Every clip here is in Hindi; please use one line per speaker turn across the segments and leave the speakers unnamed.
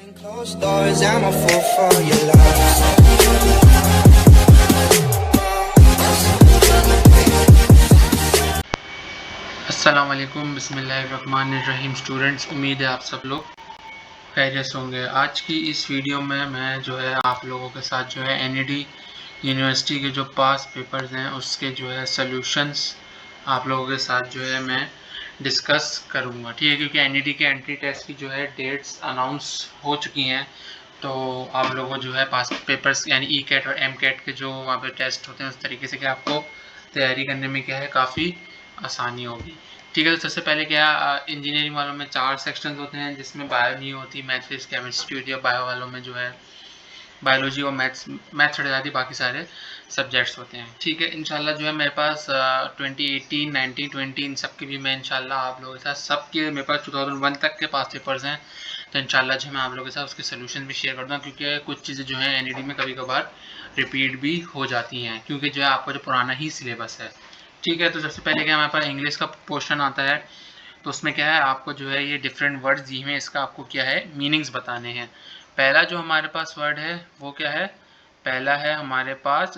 Closed doors, I'm a fool for your love.
अस्सलाम वालेकुम, बिस्मिल्लाहिर्रहमानिर्रहीम। स्टूडेंट्स, उम्मीद है आप सब लोग खैरियत होंगे। आज की इस वीडियो में मैं जो है आप लोगों के साथ जो है एनईडी यूनिवर्सिटी के जो पास पेपर्स हैं उसके जो है सॉल्यूशंस आप लोगों के साथ जो है मैं डिस्कस करूंगा, ठीक है। क्योंकि एनईडी के एंट्री टेस्ट की जो है डेट्स अनाउंस हो चुकी हैं, तो आप लोगों को जो है पास पेपर्स यानी ई कैट और एम कैट के जो वहाँ पे टेस्ट होते हैं उस तरीके से कि आपको तैयारी करने में क्या है काफ़ी आसानी होगी, ठीक है। तो सबसे पहले क्या इंजीनियरिंग वालों में 4 सेक्शंस होते हैं जिसमें बायो नहीं होती, मैथ फिजिक्स केमिस्ट्री होती है। बायो वालों में जो है बायोलॉजी और मैथ्स हट जाती, बाकी सारे सब्जेक्ट्स होते हैं, ठीक है। इंशाल्लाह जो है मेरे पास 2018, 19, 20 इन सब के भी मैं इंशाल्लाह आप लोगों के साथ सबके मेरे पास 2001 तक के पास पेपर्स हैं, तो इंशाल्लाह जो मैं आप लोगों के साथ उसके सोल्यूशन भी शेयर करता हूँ। क्योंकि कुछ चीज़ें जो है एनईडी में कभी कभार रिपीट भी हो जाती हैं, क्योंकि जो है आपका जो पुराना ही सिलेबस है, ठीक है। तो सबसे पहले क्या हमारे पास इंग्लिश का पोर्शन आता है, तो उसमें क्या है आपको जो है ये डिफरेंट वर्ड्स दिए हुए हैं, इसका आपको क्या है मीनिंग्स बताने हैं। पहला जो हमारे पास वर्ड है वो क्या है, पहला है हमारे पास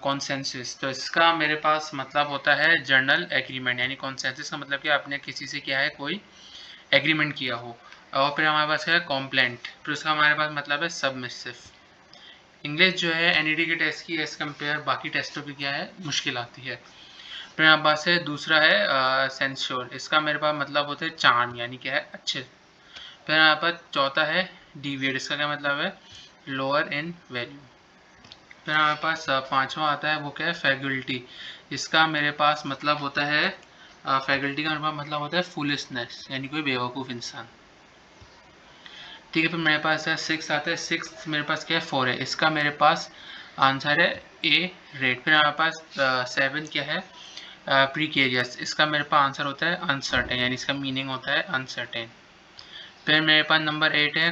कॉन्सेंसस। तो इसका मेरे पास मतलब होता है जर्नल एग्रीमेंट, यानी कॉन्सेंसस का मतलब कि आपने किसी से क्या है कोई एग्रीमेंट किया हो। और फिर हमारे पास है कॉम्प्लेंट, फिर उसका हमारे पास मतलब है सबमिसिव। इंग्लिश जो है एनईडी के टेस्ट की एज कम्पेयर बाकी टेस्टों की क्या है मुश्किल आती है। फिर हमारे पास है दूसरा है सेंश्योर, इसका मेरे पास मतलब होता है चार्म, यानी क्या है अच्छे। फिर हमारे पास चौथा है डिविएट, इसका क्या मतलब है लोअर इन वैल्यू। फिर हमारे पास पांचवा आता है वो क्या है फैकल्टी, इसका मेरे पास मतलब होता है फैकल्टी का मेरे पास मतलब होता है फुलिशनेस, यानी कोई बेवकूफ़ इंसान, ठीक है। फिर मेरे पास है सिक्स आता है, सिक्स मेरे पास क्या है 4 है, इसका मेरे पास आंसर है ए रेट। फिर हमारे पास 7 क्या है प्रीकेरियस, इसका मेरे पास आंसर होता है अनसर्टेन, यानी इसका मीनिंग होता है अनसर्टेन। फिर मेरे पास नंबर 8 है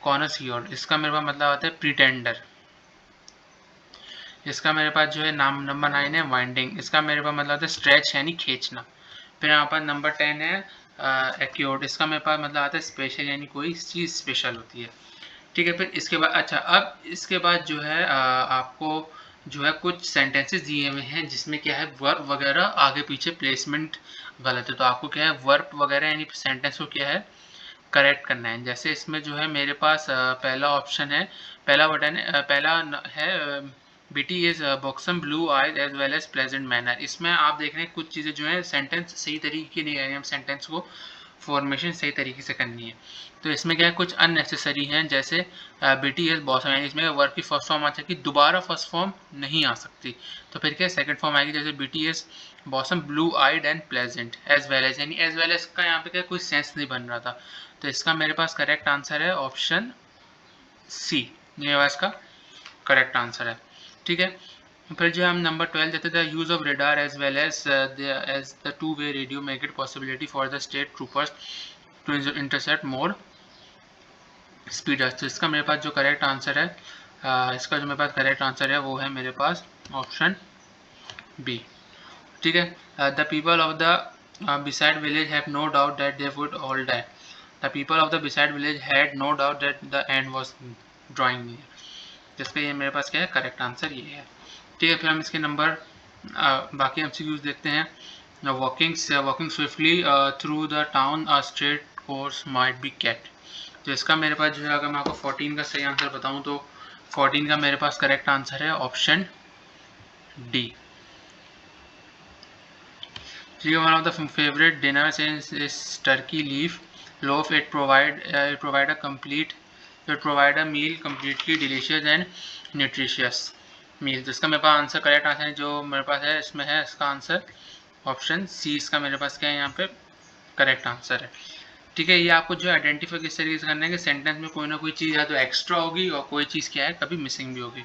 कॉनसियोर, इसका मेरे पास मतलब आता है प्रिटेंडर। इसका मेरे पास जो है नाम नंबर 9 है वाइंडिंग, इसका मेरे पास मतलब आता है स्ट्रेच यानी खींचना। फिर यहाँ पर नंबर 10 है एक्यूट, इसका मेरे पास मतलब आता है स्पेशल, यानी कोई चीज़ स्पेशल होती है, ठीक है। फिर इसके बाद अच्छा, अब इसके बाद जो है आपको जो है कुछ सेंटेंसेस दिए हुए हैं जिसमें क्या है वर्ब वगैरह आगे पीछे प्लेसमेंट गलत है, तो आपको क्या है वर्ब वगैरह यानी सेंटेंस को क्या है करेक्ट करना है। जैसे इसमें जो है मेरे पास पहला ऑप्शन है, पहला बटन है पहला है Betty is buxom blue eyes as well as pleasant manner. इसमें आप देख रहे हैं कुछ चीज़ें जो है सेंटेंस सही तरीके नहीं है, हम सेंटेंस को फॉर्मेशन सही तरीके से करनी है। तो इसमें क्या है कुछ अननेसेसरी हैं, जैसे बीटी इज बॉसम, यानी इसमें वर्ब की फर्स्ट फॉर्म आ सकती, दोबारा फर्स्ट फॉर्म नहीं आ सकती, तो फिर क्या सेकंड फॉर्म आएगी। जैसे Betty is buxom blue eyed and pleasant as well as, यानी एज वेल एज का यहाँ पे क्या कोई सेंस नहीं बन रहा था, तो इसका मेरे पास करेक्ट आंसर है ऑप्शन सी, ये इसका करेक्ट आंसर है, ठीक है। फिर जो हम नंबर 12 देते थे use of radar as well as the two way radio make it possibility for the state troopers to intercept more speeders, तो इसका मेरे पास जो करेक्ट आंसर है इसका जो मेरे पास करेक्ट आंसर है वो है मेरे पास ऑप्शन बी, ठीक है। The people of the beside village have no doubt that they would all die. The people of the beside village had no doubt that the end was drawing near. जिसका ये मेरे पास क्या है करेक्ट आंसर ये है, ठीक है। फिर हम इसके नंबर बाकी एमसीक्यूज देखते हैं। Walking swiftly through the town a straight course might be kept, तो इसका मेरे पास जो है अगर मैं आपको 14 का सही आंसर बताऊं तो 14 का मेरे पास करेक्ट आंसर है option D. One of the favorite dinners is turkey leaf loaf. It provide a meal completely delicious and nutritious meal. जिसका मेरे पास आंसर करेक्ट आंसर है जो मेरे पास है इसमें है इसका आंसर ऑप्शन सी, इसका मेरे पास क्या है यहाँ पे करेक्ट आंसर है, ठीक है। ये आपको जो आइडेंटिफाई किस तरीके से करना है कि सेंटेंस में कोई ना कोई चीज़ या तो एक्स्ट्रा होगी और कोई चीज़ क्या है कभी मिसिंग भी होगी,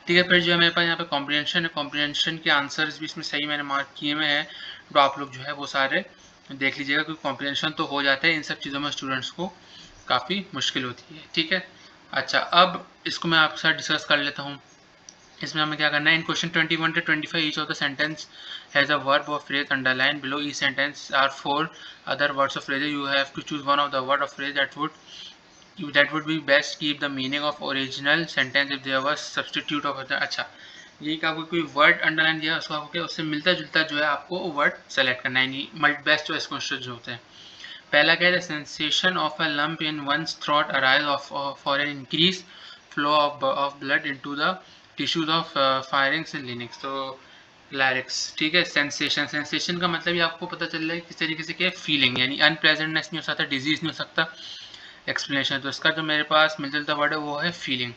ठीक है। फिर जो है मेरे पास यहाँ पे कॉम्प्रिहेंशन है, कॉम्प्रिहेंशन के आंसर्स भी इसमें सही मैंने मार्क किए हुए हैं, तो आप लोग जो है वो सारे देख लीजिएगा, क्योंकि कॉम्प्रिहेंशन तो हो जाता है, इन सब चीज़ों में स्टूडेंट्स को काफ़ी मुश्किल होती है, ठीक है। अच्छा, अब इसको मैं आपके साथ डिस्कस कर लेता हूँ। इसमें हमें क्या करना है, in question 21 to 25 each of the sentence has a verb और phrase underline below each sentence are 4 other words of phrase. You have to choose one of the word or phrase that would be best keep the meaning of original sentence if there was substitute of the. अच्छा, ये कि आपको कोई वर्ड अंडरलाइन दिया उसको आपको उससे मिलता जुलता जो है आपको वर्ड सेलेक्ट करना है, मल्टी बेस्ट चॉइस क्वेश्चन जो होते हैं. पहला क्या है, sensation of a lump in one's throat arise for an increase flow of blood into the tissues of pharynx in larynx. तो लैरिक्स, ठीक है. सेंसेशन का मतलब ये आपको पता चल रहा है किस तरीके से क्या है, फीलिंग, यानी अनप्लेजेंटनेस नहीं हो सकता, डिजीज नहीं हो सकता. एक्सप्लेनेशन, तो इसका जो मेरे पास मिलता जुलता वर्ड है वो है feeling.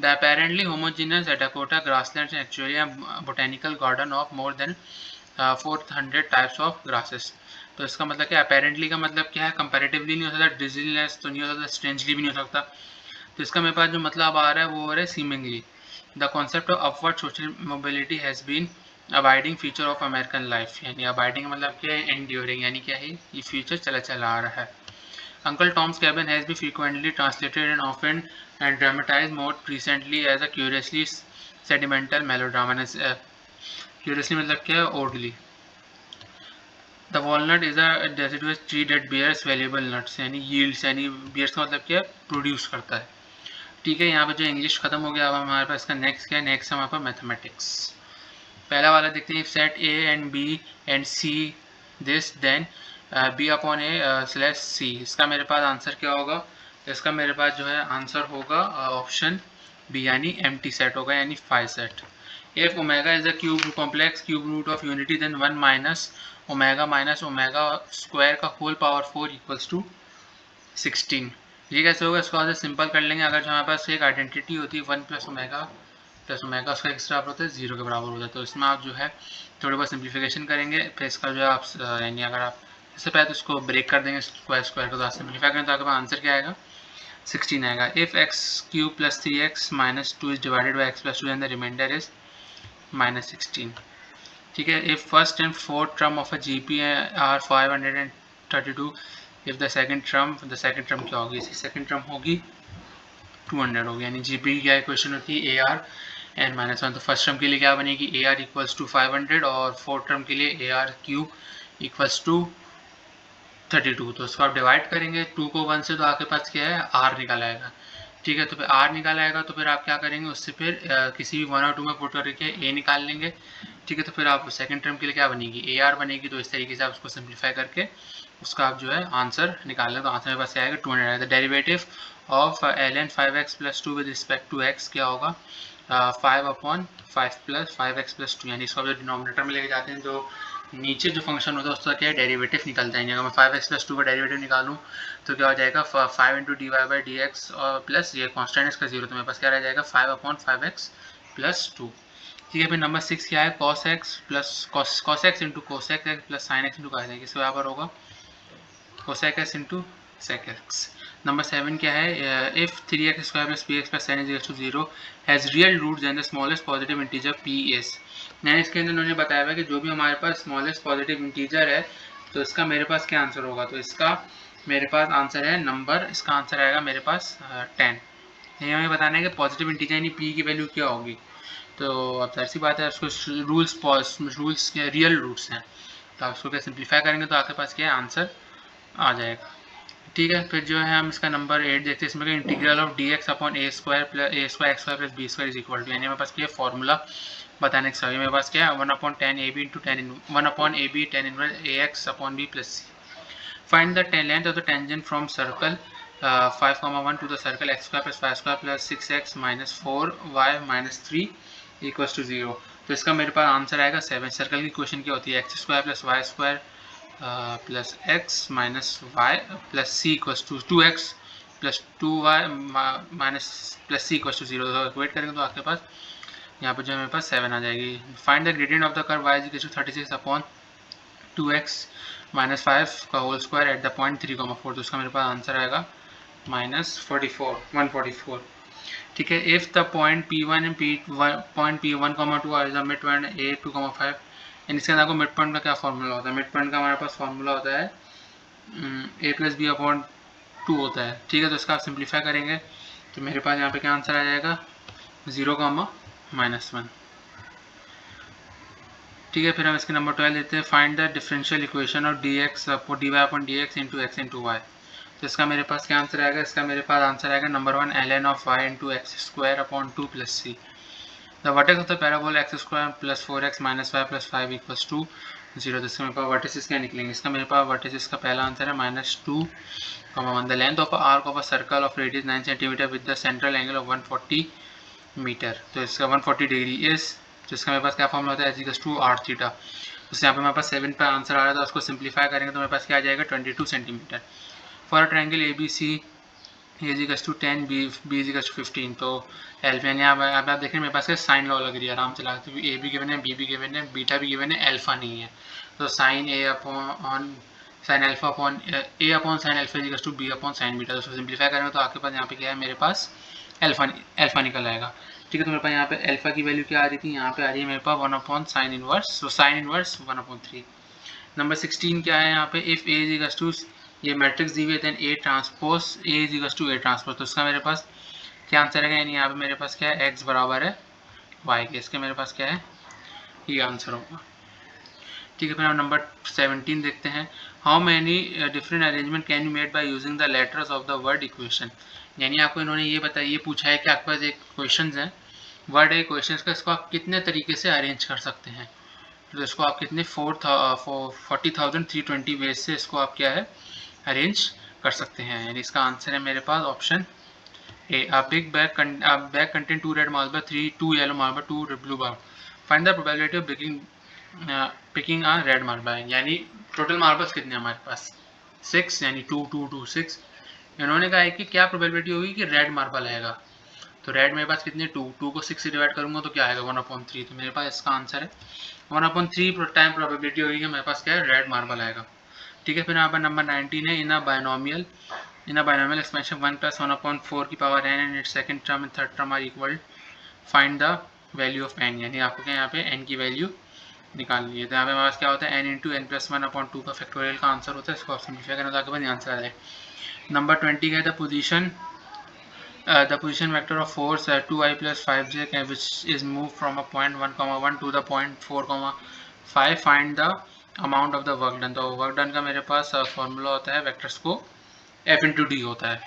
The apparently homogeneous Dakota grasslands actually a botanical garden of more than 400 types of grasses. तो इसका मतलब क्या, अपेरेंटली का मतलब क्या है, कंपैरेटिवली नहीं हो सकता, डिजीजनेस तो नहीं हो सकता, स्ट्रेंजली भी नहीं हो सकता. तो इसका मेरे पास जो मतलब आ रहा है वो हो रहा है seemingly. The concept of upward social mobility has been abiding feature of American life. यानी अबाइडिंग मतलब क्या है, एंड्योरिंग, यानी क्या है, ये फ्यूचर चला चला आ रहा है. Uncle Tom's Cabin has been frequently translated and often and dramatized more recently as a curiously sentimental melodrama. Curiously मतलब क्या है, oddly. The walnut is a deciduous tree that bears valuable nuts, यानी yields, यानी bears का मतलब क्या है, प्रोड्यूस करता है. ठीक है, यहाँ पे जो इंग्लिश खत्म हो गया. अब हमारे पास इसका नेक्स्ट क्या है, नेक्स्ट हमारे पास मैथमेटिक्स. पहला वाला देखते हैं, set A and B and C this then B upon A slash C. इसका मेरे पास आंसर क्या होगा, इसका मेरे पास जो है आंसर होगा ऑप्शन बी, यानी एम्प्टी सेट होगा, यानी 5 set. If omega is a cube complex cube root of unity then 1 minus omega square का होल पावर 4 इक्वल्स टू 16. ये कैसे होगा, इसको आज सिंपल कर लेंगे. अगर जो हमारे पास एक आइडेंटिटी होती है 1 प्लस ओमेगा उसका एक्स बराबर होता है 0 के बराबर होता है. तो इसमें आप जो है थोड़ी बहुत सिंप्लीफिकेशन करेंगे, फिर इसका जो है आप यानी अगर आप इससे पहले तो इसको ब्रेक कर देंगे स्क्वायर को, तो आप सिंप्लीफाई करें तो आपके पास आंसर क्या आएगा, 16 आएगा. If x cube plus 3x minus 2 is divided by x plus 2 and the remainder is minus 16. ठीक है. If first and fourth term of a GP are 532, if the second term क्या होगी, इसकी सेकंड टर्म होगी 200 होगी. यानी जीपी की क्या इक्वेशन होती है, ए आर एन माइनस 1. तो फर्स्ट टर्म के लिए क्या बनेगी, ए आर इक्वल्स टू 500 और फोर्थ टर्म के लिए a r cube equals to 32. तो इसको आप डिवाइड करेंगे 2 को 1 से, तो आपके पास क्या है, आर निकल आएगा. ठीक है. तो फिर आर निकाल आएगा तो फिर आप क्या करेंगे, उससे फिर किसी भी 1 और 2 में पुट करके ए निकाल लेंगे. ठीक है. तो फिर आप सेकंड टर्म के लिए क्या बनेगी, ए आर बनेगी. तो इस तरीके से आप उसको सिंप्लीफाई करके उसका आप जो है आंसर निकाल लें. तो आंसर मेरे पास क्या आएगा, 200 आएगा. Derivative of ln 5x plus 2 with respect to x क्या होगा, 5/5 प्लस 5x प्लस 2. यानी इसको जो डिनोमिनेटर में लेके जाते हैं, जो नीचे जो फंक्शन होता है उसका क्या है, डेरिवेटिव निकलता है. अगर मैं 5x प्लस 2 का डेरिवेटिव निकालूं तो क्या हो जाएगा, 5 into d y by d x और प्लस ये कॉन्स्टेंट इसका 0. तो मेरे पास क्या रह जाएगा, 5/5x प्लस 2. ठीक है. फिर नंबर 6 क्या है, cos x plus cos x into cosec x plus sine x into cos x, इसके बराबर होगा cosec x into sec x. Number 7 क्या है, if 3x square plus p x plus sine is to 0 has real root then the smallest positive integer p is. यानी इसके अंदर उन्होंने बताया हुआ कि जो भी हमारे पास स्मॉलेस्ट पॉजिटिव इंटीजर है तो इसका मेरे पास क्या आंसर होगा. तो इसका मेरे पास आंसर है नंबर, इसका आंसर आएगा मेरे पास 10. ये हमें बताना है कि पॉजिटिव इंटीजर यानी पी की वैल्यू क्या होगी. तो अब ऐसी बात है, उसको रूल्स रियल रूट्स हैं, तो आप उसको क्या सिंप्लीफाई करेंगे तो आपके पास क्या आंसर आ जाएगा. ठीक है. फिर जो है हम इसका नंबर 8 देखते हैं. इसमें integral of d x upon a square x square plus b square is equal to, यानी मेरे पास क्या फॉर्मूला बताने के सभी मेरे पास क्या है, 1/10 A B into 1/ab tan inverse A X upon B plus C. Find the length of the tangent from circle 5,1 to the circle X square plus 5 square plus 6x minus 4y minus 3 equals to 0. तो इसका मेरे पास आंसर आएगा 7. सर्कल की क्वेश्चन क्या होती है, x square plus y square plus x minus y plus c equals to 2x plus 2y minus plus c equals to 0. तो वेट करेंगे तो आपके पास यहाँ पर जो मेरे पास 7 आ जाएगी. Find the gradient of the curve y is 36 upon 2x minus 5 का whole square at the point 3,4. तो उसका मेरे पास आंसर आएगा माइनस 144. ठीक है. If the point P1 and point P1,2 are the mid point A 2,5. And इसके अंदर आपको मिड पॉइंट का क्या फॉर्मूला होता है, मिड पॉइंट का हमारे पास फॉर्मूला होता है a प्लस बी अपॉन 2 होता है. ठीक है. तो इसका आप सिंप्लीफाई करेंगे तो मेरे पास यहाँ पे क्या आंसर आ जाएगा, 0, -1। ठीक है, फिर हम इसके नंबर 12 देते हैं, find the differential equation of dx dy upon dx into x into y. तो इसका मेरे पास क्या आंसर आएगा, इसका मेरे पास आंसर आएगा number 1 ln of y into x square upon 2 plus c. The vertex of the parabola x square plus 4x minus y plus 5 equals to 0। तो इसका मेरे पास वर्टिसेस क्या निकलेंगे, इसका मेरे पास वर्टिसेस का पहला आंसर है -2, 1। The length of arc of a circle of radius 9 centimetre with the central angle of 140 metre. तो इसका 140 डिग्री इज, तो इसका मेरे पास क्या फॉर्मूला होता है, r थीटा। तो यहाँ पे मेरे पास 7 पर आंसर आ रहा था, उसको सिंप्लीफाई करेंगे तो मेरे पास क्या आ जाएगा 22 centimetre. For a triangle ABC A is two 10 B is 15। तो एल्फा यानी आप देख रहे हैं मेरे पास साइन लॉ लग रही है, आराम से लगाते हुए। ए भी गिवन है, बी भी गिवन है, बीटा भी गिवन है, एल्फा नहीं है। तो sine A upon sine alpha upon A upon sine alpha is to B upon sine beta. तो उसको सिंप्लीफाई करेंगे तो आपके पास यहाँ पे क्या है, मेरे पास एल्फा निकल आएगा। ठीक है, तो मेरे पास यहाँ पे एल्फा की वैल्यू क्या आ रही थी, यहाँ पे आ रही है मेरे पास 1 upon sine inverse. So sine inverse 1/3। Number 16 क्या है यहाँ पे, इफ ए इज टू, ये मैट्रिक्स दी हुई है, then A transpose A is two A transpose. तो इसका मेरे पास क्या आंसर है, यानी यहाँ पे मेरे पास क्या है, x बराबर है y के। इसके मेरे पास क्या है, ये आंसर होगा। ठीक है, फिर हम नंबर 17 देखते हैं। How many different arrangement can you made by using the letters of the word equation. यानी आपको इन्होंने ये बताया, ये पूछा है कि आपके पास एक क्वेश्चन है, वर्ड है क्वेश्चन का, इसको आप कितने तरीके से अरेंज कर सकते हैं। तो इसको आप कितने 40,320 वेज से इसको आप क्या है, अरेंज कर सकते हैं। यानी इसका आंसर है मेरे पास option A. A big bag contain 2 red marbles, 2 yellow marbles, 2 blue marbles. Find the probability of picking a red marble. यानी टोटल मार्बल्स कितने हमारे पास 6, यानी 2 2 2 6। इन्होंने कहा है कि क्या प्रोबेबिलिटी होगी कि रेड मार्बल आएगा। तो रेड मेरे पास कितने 2 को 6 से डिवाइड करूंगा तो क्या आएगा 1/3। तो मेरे पास इसका आंसर है 1/3 टाइम प्रोबेबिलिटी होगी कि मेरे पास क्या है, रेड मार्बल आएगा। ठीक है, फिर यहाँ पर नंबर 19 है, इन अ बायनोमियल expansion 1 plus 1/4 की power n and its second term and third term are equal, find the value of n। यानी आपको क्या यहाँ पे n की वैल्यू निकालनी है। तो यहाँ पे हमारे पास क्या होता है, n इंटू n प्लस 1/2 का फैक्टोरियल का आंसर होता है। इसको आप सिंप्लीफाई करना तो आपके पास आंसर आ जाए। नंबर 20 का है, the position vector of force 2i plus 5j which is moved from a point 1,1 to the point 4,5, find the amount of the work done। तो वर्क डन का मेरे पास फॉर्मूला होता है, वेक्टर्स को f इंटू डी होता है।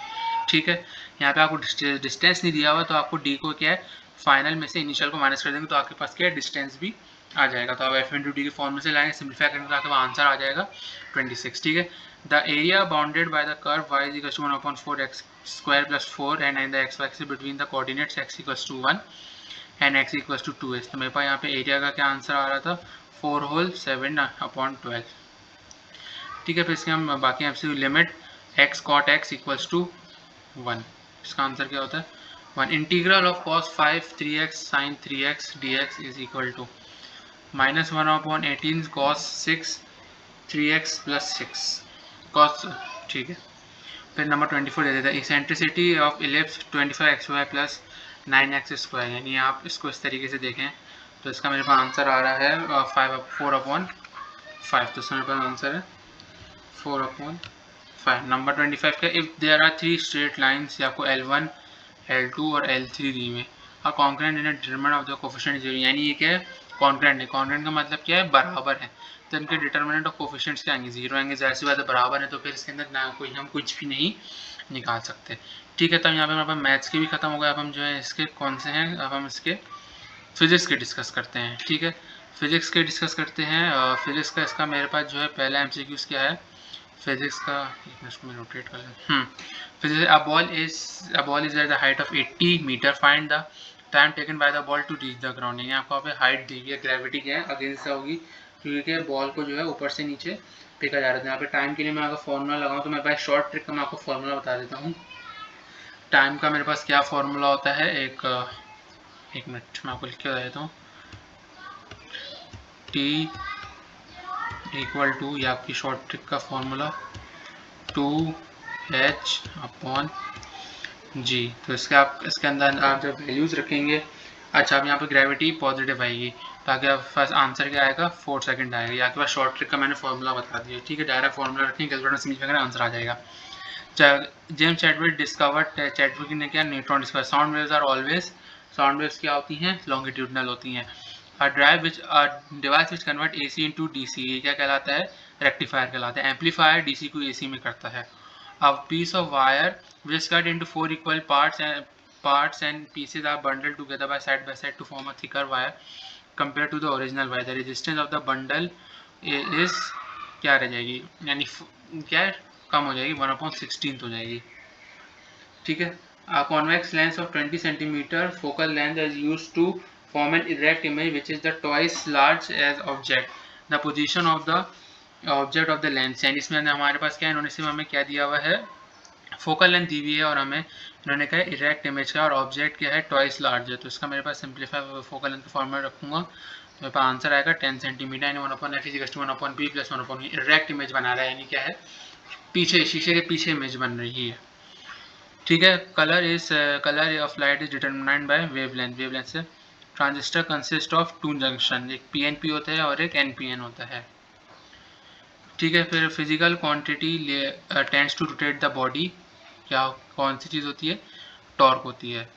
ठीक है, यहाँ पे आपको डिस्टेंस नहीं दिया हुआ, तो आपको डी को क्या है, फाइनल में से इनिशियल को माइनस कर देंगे तो आपके पास क्या है, डिस्टेंस भी आ जाएगा। तो आप f इंटू डी के फॉर्म में से लाएंगे, सिंप्लीफाई करेंगे तो आपके पास आंसर आ जाएगा 26। ठीक है, the area bounded by the curve y is 1/4x square plus 4 and the x axis between the coordinates x equals to 1 and x equals to 2h। तो मेरे पास यहाँ पे एरिया का क्या आंसर आ रहा था, 4 होल 7/12। ठीक है, फिर इसके हम बाकी आपसे limit x cot x equals to 1, इसका आंसर क्या होता है 1। Integral of cos 5 3x sin 3x dx is equal to -1/18 cos 6 3x plus 6 cos। ठीक है, फिर नंबर 24 दे देता है, eccentricity of ellipse 25xy plus 9x square. यानी आप इसको इस तरीके से देखें तो इसका मेरे पास आंसर आ रहा है 4/5। तो इसका मेरे पास आंसर है 4/5। नंबर 25 का, if there are 3 straight lines, या आपको L1 L2 और L3 दी में, और concurrent in determinant of the coefficient 0। यानी ये क्या है, कॉन्करेंट है। कॉन्करेंट का मतलब क्या है, बराबर है। तो इनके डिटरमिनेंट ऑफ कोफिशिएंट्स क्या आएंगे, 0 आएंगे। जाहिर सी बात है, बराबर है तो फिर इसके अंदर ना कोई हम कुछ भी नहीं निकाल सकते। ठीक है, तब यहाँ पे हमारे पास मैथ्स के भी खत्म हो गया। अब हम जो है इसके कौन से हैं, अब हम इसके फिजिक्स के डिस्कस करते हैं। ठीक है, फिजिक्स के डिस्कस करते हैं। फिजिक्स का इसका मेरे पास जो है पहला एमसीक्यूज क्या है, फिजिक्स का, इसको मैं रोटेट कर लें। Physics, a ball is at the height of 80 metre, find the time taken by the ball to reach the ground. यानी आपको यहाँ पे हाइट दी है, ग्रेविटी क्या है अगेंस्ट होगी, क्योंकि बॉल को जो है ऊपर से नीचे फेंका जा रहा है। यहाँ पे टाइम के लिए मैं अगर फॉर्मूला लगाऊं तो मेरे पास शॉर्ट ट्रिक का मैं आपको फॉर्मूला बता देता हूँ। टाइम का मेरे पास क्या फॉर्मूला होता है, एक मिनट मैं आपको लिख के बता देता हूँ। T इक्वल टू, या आपकी शॉर्ट ट्रिक का फॉर्मूला 2h/g। तो इसके अंदर आप जब वैल्यूज रखेंगे, अच्छा अब यहाँ पे ग्रेविटी पॉजिटिव आएगी, ताकि आप फर्स्ट आंसर क्या आएगा 4 सेकंड आएगा। या आपके पास शॉर्ट ट्रिक का मैंने फॉर्मूला बता दिया। ठीक है, डायरेक्ट फॉर्मूला रखेंगे, कैलकुलेटर से निकलेगा, आंसर आ जाएगा। जेम्स चैडविक ने क्या neutron discover, sound waves are always sound waves क्या होती हैं, लॉन्गिट्यूडनल होती हैं। Device which convert AC into DC, ये क्या कहलाता है, रेक्टिफायर कहलाता है। एम्पलीफायर DC को AC में करता है। अब piece of wire which is cut into 4 equal parts and pieces are bundled together by side to form a thicker wire compared to the original wire. The resistance of the bundle is क्या रह जाएगी, यानी क्या कम हो जाएगी, 1/16 हो जाएगी। ठीक है। A convex lens of 20 centimeter focal length is used to form an erect image which is the twice large as object. The position of the object of the lens, यानी इसमें हमारे पास क्या है, इन्होंने सिर्फ हमें क्या दिया हुआ है, फोकल लेंथ दी हुई है और हमें इन्होंने कहा इरेक्ट इमेज का, और ऑब्जेक्ट क्या है, ट्वाइस लार्ज है। तो इसका मेरे पास सिंप्लीफाई फोकल लेंथ फॉर्मेट रखूंगा, मेरे पास आंसर आएगा 10 सेंटीमीटर, यानी 1/f=1/p + 1/e। इरेक्ट इमेज बना रहा है, यानी क्या है, पीछे शीशे के पीछे इमेज बन रही है। ठीक है। Colour of light is determined by wavelength से। ट्रांजिस्टर कंसिस्ट ऑफ 2 जंक्शन, एक PNP होता है और एक NPN होता है। ठीक है। फिर physical quantity tends to rotate the body, क्या कौन सी चीज़ होती है, टॉर्क होती है।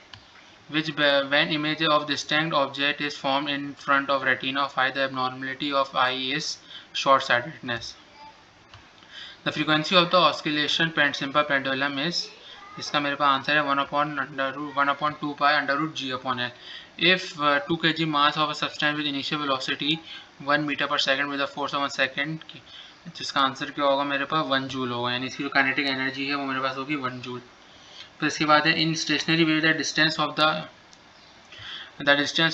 which when image of distinct object is formed in front of retina of eye, the abnormality of eye is short-sightedness. The frequency of the oscillation simple pendulum is, इसका मेरे पास आंसर है 1/2 pi √g/L. If 2 kg mass of a substance with initial velocity 1 meter per second with a force of 1 second, जिसका आंसर क्या होगा, मेरे पास 1 जूल होगा, यानी इसकी जो काइनेटिक एनर्जी है वो मेरे पास होगी 1 जूल। फिर इसके बाद है in stationary wave the distance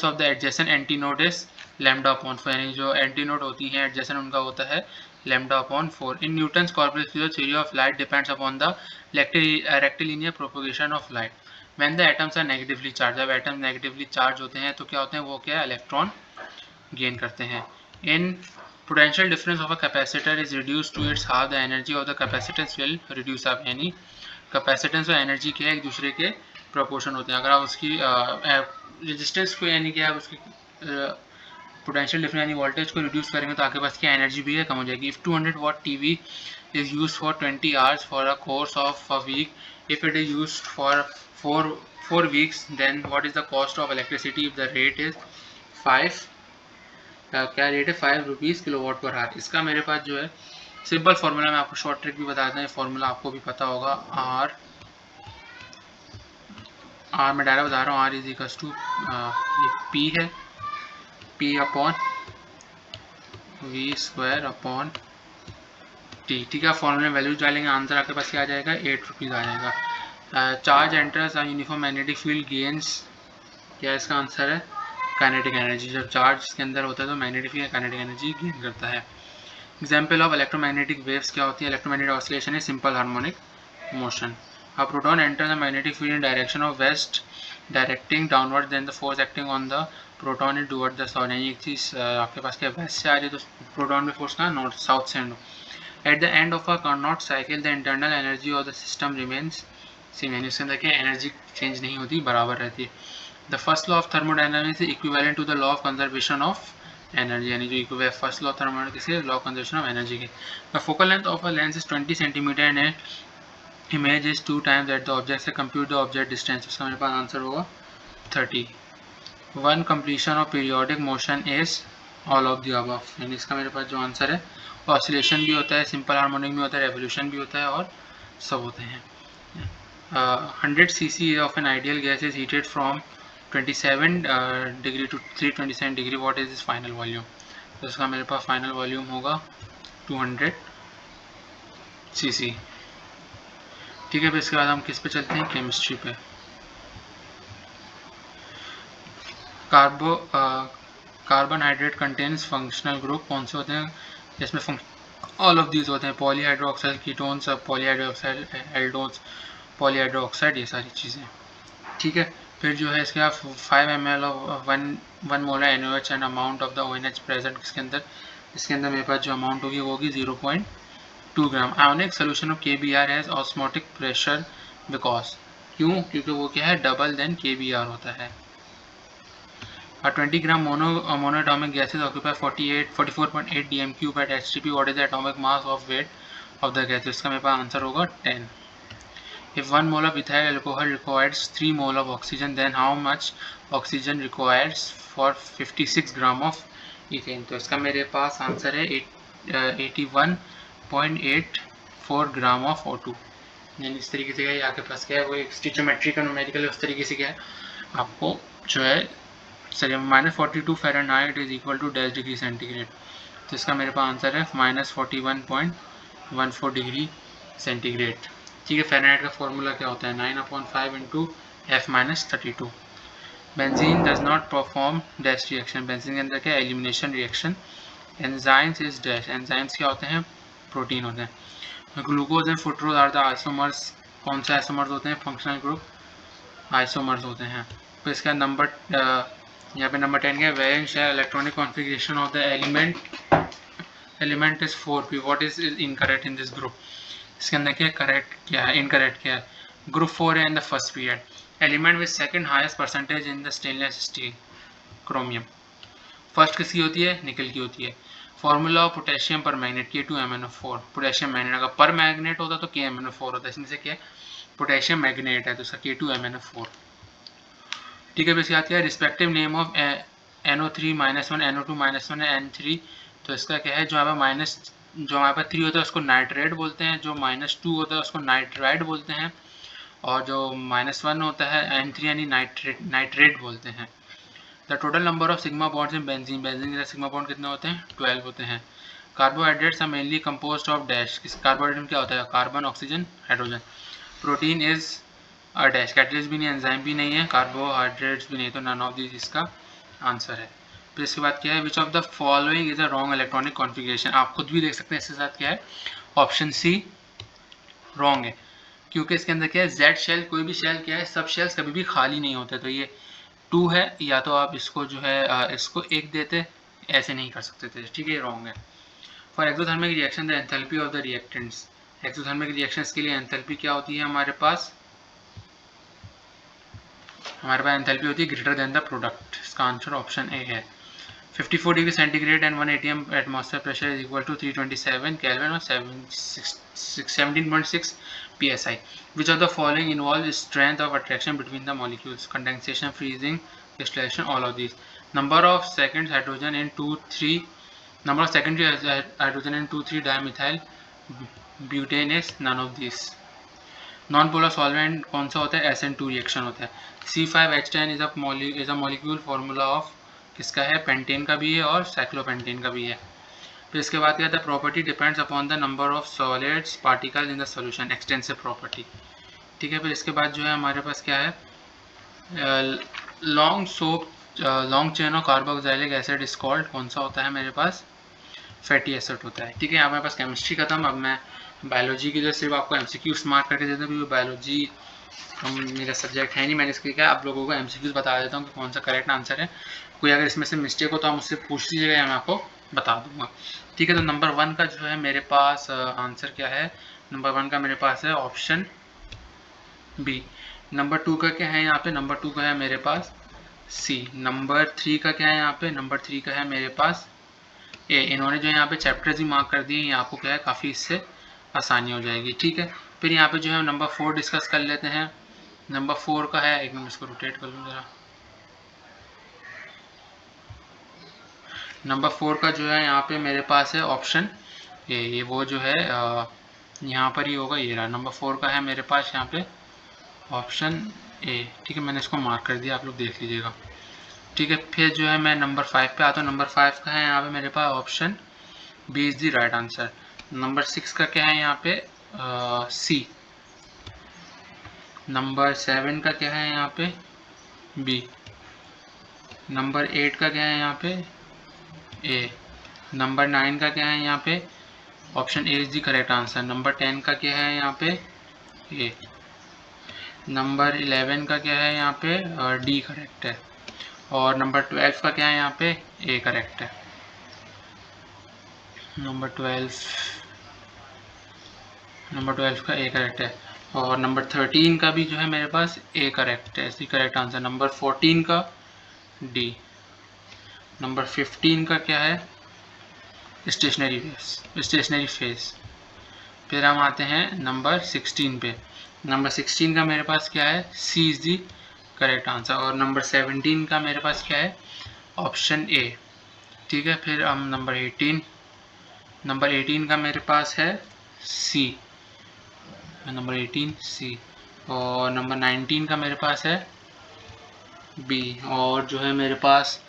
of the adjacent antinode is λ/4, यानी जो एंटीनोड होती है एडजेसेंट उनका होता है λ/4। In Newton's corporate theory of light depends upon the rectilinear propagation of light when the atoms are negatively charge. जब एटम्स नेगेटिवली चार्ज होते हैं तो क्या होते हैं, वो क्या है, इलेक्ट्रॉन गेन करते हैं। इन potential difference of a capacitor is reduced to its half, the energy of the capacitance will reduce up, यानी कैपेसिटेंस और एनर्जी क्या है, एक दूसरे के प्रोपोर्शन होते हैं। अगर आप उसकी रेजिस्टेंस को, यानी कि आप उसकी पोटेंशियल डिफरेंस यानी वोल्टेज को रिड्यूस करेंगे तो आपके पास क्या एनर्जी भी है, कम हो जाएगी। If 200 watt TV is used for 20 hours for a course of a week, if it is used for 4 weeks, then what is the cost of electricity if the rate is 5 क्या रेट है, 5 रुपीज़ kWh। इसका मेरे पास जो है सिंपल फार्मूला, मैं आपको शॉर्ट ट्रिक भी बता दें, फार्मूला आपको भी पता होगा, आर मैं डायरेक्ट बता रहा हूँ, R इज टू ये P है, P/V² ठीक है। फॉर्मूले में वैल्यूज डालेंगे, आंसर आपके पास क्या आ जाएगा, 8 रुपीज़ आ जाएगा। Charge enters uniform magnetic field gains, क्या इसका आंसर है, काइनेटिक एनर्जी। जब चार्ज इसके अंदर होता है तो magnetic field kinetic energy gain करता है। एग्जाम्पल ऑफ इलेक्ट्रोमैग्नेटिक वेव्स क्या होती है, electromagnetic oscillation is simple harmonic motion. A proton enters the magnetic field in direction of west, directing downward, then the force acting on the proton is toward the south, यानी एक चीज़ आपके पास क्या वेस्ट से आ रही है तो प्रोटॉन में फोर्स कहाँ, नॉर्थ साउथ से and. At the end of a Carnot cycle the internal energy of the system remains same, यानी उसके अंदर क्या एनर्जी चेंज नहीं होती, बराबर रहती है। The first law of thermodynamics is equivalent to the law of conservation of energy, यानी जो फर्स्ट लॉ ऑफ थर्मोडायनामिक्स है law of conservation of energy के। The focal length of a lens is 20 centimetre and image is 2 times that the object say compute the object distance, उसका मेरे पास आंसर होगा 30। One completion of periodic motion is all of the above, यानी इसका मेरे पास जो आंसर है, ऑसिलेशन भी होता है, सिंपल हार्मोनिक भी होता है, रेवोल्यूशन भी होता है और सब होते हैं। 100 cc of an ideal gas is heated from 27 degree to 327 degree, what is is final volume, तो इसका मेरे पास फाइनल वॉल्यूम होगा 200 cc। ठीक है। फिर इसके बाद हम किस पे चलते हैं, केमिस्ट्री पे। Carbon hydrate contains functional group, कौन से होते हैं, जिसमें ऑल ऑफ दीज होते हैं, पॉलीहाइड्रोक्साइड कीटोन्स, पॉलीहाइड्रोक्साइड एल्डोन्स, पॉलीहाइड्रोक्साइड, ये सारी चीज़ें। ठीक है। फिर जो है इसके बाद 5 ml of 1 molar NaOH and amount of the ONH present इसके अंदर मेरे पास जो अमाउंट होगी वो होगी 0.2 gram. Ionic solution of KBr has osmotic pressure because, क्यों, क्योंकि वो क्या है, डबल देन KBr होता है। 20 gram monoatomic gases occupy 44.8 dm³ at HTP, what is the atomic mass of weight of the gas, इसका मेरे पास आंसर होगा 10। If 1 mole of ethyl alcohol requires 3 mole of oxygen, then how much oxygen requires for 56 gram of ethane? तो इसका मेरे पास आंसर है 81.84 ग्राम ऑफ O2। यानी इस तरीके से क्या आपके पास क्या है, वो एक स्टिचोमेट्री का न्यूमेरिकल उस तरीके से क्या है आपको जो है sorry -42 Fahrenheit is equal to dash degree centigrade. तो इसका मेरे पास आंसर है -41.14 डिग्री सेंटीग्रेड। ठीक है, फ़ारेनहाइट का फॉर्मूला क्या होता है 9/5 into F-32। Benzene does not perform dash reaction, benzene के अंदर क्या elimination reaction. Enzymes is dash, enzymes क्या होते हैं प्रोटीन होते हैं। Glucose and fructose are the isomers, कौन से आइसोमर्स होते हैं फंक्शनल ग्रुप आइसोमर्स होते हैं। तो इसका नंबर यहाँ पे नंबर 10 क्या है valence share electronic configuration of the element is 4p, what is incorrect in this group. इसके अंदर क्या करेक्ट क्या है इनकरेक्ट क्या है, ग्रुप 4 है in the first period. Element with second highest percentage in the stainless steel chromium, first किसकी होती है निकल की होती है। फॉर्मूला ऑफ पोटेशियम पर मैग्नेट K2MnO4, पोटेशियम मैग्नेट अगर पर मैग्नेट होता तो KMnO4 होता है, इसमें से क्या पोटेशियम मैग्नेट है तो इसका K2MnO4। ठीक है, इसके बाद क्या है respective name of NO3 -1 NO2 -1 N3। तो इसका क्या है जो यहाँ पर जो यहाँ पर 3 होता है उसको नाइट्रेट बोलते हैं, जो -2 होता है उसको नाइट्राइड बोलते हैं, और जो -1 होता है N3 यानी नाइट्रेट बोलते हैं। The total number of sigma bonds in benzene, benzene के सिग्मा बॉन्ड कितने होते हैं 12 होते हैं। Carbohydrates are mainly composed of dash, carbohydrate क्या होता है carbon oxygen hydrogen. Protein is a dash, catalyst भी नहीं एंजाइम भी नहीं है कार्बोहाइड्रेट्स भी नहीं, तो नन ऑफ दिस इसका आंसर है। फिर इसके बाद क्या है which of the following is a wrong electronic configuration, आप खुद भी देख सकते हैं इसके साथ क्या है ऑप्शन सी रॉन्ग है, क्योंकि इसके अंदर क्या है जेड शेल, कोई भी शेल क्या है सब शेल्स कभी भी खाली नहीं होते, तो ये 2 है, या तो आप इसको जो है इसको 1 देते, ऐसे नहीं कर सकते थे। ठीक है, रॉन्ग है। For exothermic reaction the enthalpy of the reactants, exothermic reactions के लिए एंथैल्पी क्या होती है हमारे पास एंथैल्पी होती है ग्रेटर देन द प्रोडक्ट। इसका आंसर ऑप्शन ए है। 54 degree centigrade and 180 atmosphere pressure is equal to 327 kelvin और 17.6 psi। Which of the following involve strength of attraction between the molecules, condensation, freezing, distillation, all of these। Number of secondary hydrogen in 2,3 dimethyl butane is none of these। Non polar solvent कौन सा होता है SN2 रिएक्शन होता है। C5H10 is a molecule formula of किसका है पेंटेन का भी है और साइक्लोपेंटेन का भी है। फिर इसके बाद क्या था property depends upon the number of solids particles in the solution, extensive property. ठीक है, फिर इसके बाद जो है हमारे पास क्या है long chain of carboxylic acid is called, कौन सा होता है मेरे पास फैटी एसिड होता है। ठीक है, हमारे पास केमिस्ट्री खत्म, अब मैं बायोलॉजी की जो सिर्फ आपको MCQs मार्क करके देता हूँ, क्योंकि बायोलॉजी मेरा सब्जेक्ट है नहीं, मैंने इसके क्या आप लोगों को MCQs बता देता हूँ कि कौन सा करेक्ट आंसर है। कोई अगर इसमें से मिस्टेक हो तो आप मुझसे पूछ लीजिएगा, मैं आपको बता दूंगा। ठीक है, तो नंबर 1 का जो है मेरे पास आंसर क्या है, नंबर 1 का मेरे पास है ऑप्शन बी। नंबर 2 का क्या है यहाँ पे, नंबर 2 का है मेरे पास सी। नंबर 3 का क्या है यहाँ पे, नंबर 3 का है मेरे पास ए। इन्होंने जो यहाँ पे चैप्टर्स ही मार्क कर दिए, ये आपको क्या है काफ़ी इससे आसानी हो जाएगी। ठीक है, फिर यहाँ पे जो है नंबर 4 डिस्कस कर लेते हैं। नंबर 4 का है, एक मिनट इसको रोटेट कर लूँ ज़रा। नंबर 4 का जो है यहाँ पे मेरे पास है ऑप्शन ए, ये वो जो है यहाँ पर ही होगा, ये रहा नंबर 4 का है मेरे पास यहाँ पे ऑप्शन ए। ठीक है, मैंने इसको मार्क कर दिया, आप लोग देख लीजिएगा। ठीक है, फिर जो है मैं नंबर 5 पे आता हूँ। नंबर 5 का है यहाँ पे मेरे पास option B is the right answer. Number 6 का क्या है यहाँ पे सी। नंबर 7 का क्या है यहाँ पे बी। नंबर 8 का क्या है यहाँ पे ए। नंबर 9 का क्या है यहाँ पे option A is the correct answer. Number 10 का क्या है यहाँ पे ए। नंबर 11 का क्या है यहाँ पे डी करेक्ट है, और नंबर 12 का क्या है यहाँ पे ए करेक्ट है। नंबर 12 का ए करेक्ट है, और नंबर 13 का भी जो है मेरे पास ए करेक्ट है, इसी करेक्ट आंसर। नंबर 14 का डी। नंबर 15 का क्या है स्टेशनरी फेज। फिर हम आते हैं नंबर 16 पे। नंबर 16 का मेरे पास क्या है, सी इज दी करेक्ट आंसर। और नंबर 17 का मेरे पास क्या है, ऑप्शन ए। ठीक है, फिर हम नंबर 18 का मेरे पास है सी, नंबर 18 सी। और नंबर 19 का मेरे पास है बी। और जो है मेरे पास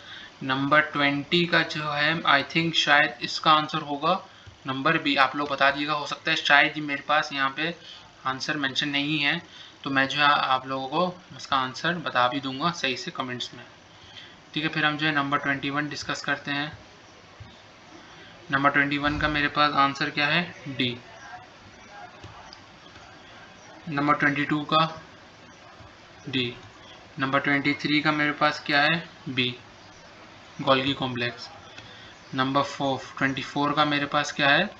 नंबर 20 का जो है, आई थिंक शायद इसका आंसर होगा नंबर बी। आप लोग बता दीजिएगा, हो सकता है शायद ही मेरे पास यहाँ पे आंसर मेंशन नहीं है, तो मैं जो है आप लोगों को इसका आंसर बता भी दूंगा सही से कमेंट्स में। ठीक है, फिर हम जो है नंबर 21 डिस्कस करते हैं। नंबर 21 का मेरे पास आंसर क्या है, डी। नंबर 22 का डी। नंबर 23 का मेरे पास क्या है, बी, गोल्गी कॉम्प्लेक्स। नंबर 24 का मेरे पास क्या है,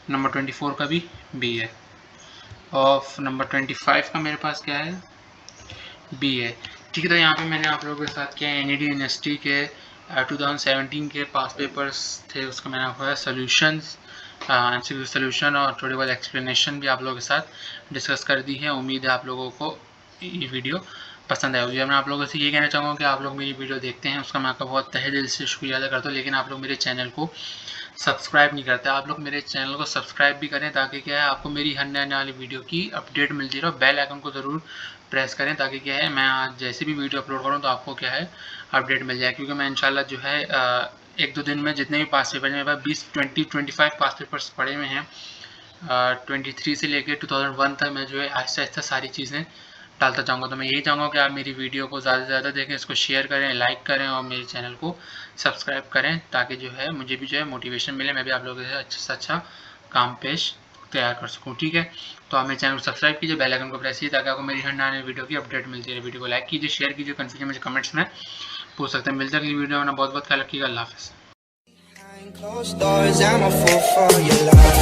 नंबर 24 का भी बी है। और नंबर 25 का मेरे पास क्या है, बी है। ठीक है, तो यहाँ पे मैंने आप लोगों के साथ क्या है, NED यूनिवर्सिटी के 2017 के पास पेपर्स थे, उसका मैंने आपको सोल्यूशंस, MCQ सोल्यूशन और थोड़ी बहुत एक्सप्लेनेशन भी आप लोगों के साथ डिस्कस कर दी है। उम्मीद है आप लोगों को ये वीडियो पसंद आया होगी। मैं आप लोगों से ये कहना चाहूँगा कि आप लोग मेरी वीडियो देखते हैं, उसका मैं आपका बहुत तहे दिल से शुक्रिया अदा करता हूँ, लेकिन आप लोग मेरे चैनल को सब्सक्राइब नहीं करते। आप लोग मेरे चैनल को सब्सक्राइब भी करें, ताकि क्या है, आपको मेरी हर नए आने वाली वीडियो की अपडेट मिलती रहे। बेल आइकन को ज़रूर प्रेस करें, ताकि क्या है, मैं आज जैसे भी वीडियो अपलोड करूँ तो आपको क्या है, अपडेट मिल जाए। क्योंकि मैं इंशाल्लाह जो है 1-2 दिन में जितने भी पास पेपर, मेरे पास 20-25 पास पेपर्स पड़े हुए हैं 23 से लेकर 2001 तक, मैं जो है आहिस्ता आहिस्ता सारी चीज़ें डालता जाऊँगा। तो मैं यही चाहूँगा कि आप मेरी वीडियो को ज़्यादा से ज़्यादा देखें, इसको शेयर करें, लाइक करें और मेरे चैनल को सब्सक्राइब करें, ताकि जो है मुझे भी जो है मोटिवेशन मिले, मैं भी आप लोगों से अच्छा से अच्छा काम पेश तैयार कर सकूँ। ठीक है, तो आप मेरे चैनल को सब्सक्राइब कीजिए, बेल आइकन को प्रेस कीजिए, ताकि आपको मेरी हर नई वीडियो की अपडेट मिलती रहे। वीडियो को लाइक कीजिए, शेयर कीजिए, कन्फ्यूजन मुझे कमेंट्स में पूछ सकते हैं। मिलते हैं अगली वीडियो में, बहुत बहुत ख्याल रखिएगा। अल्लाह हाफ़िज़।
Behind closed doors, I'm a fool for your love.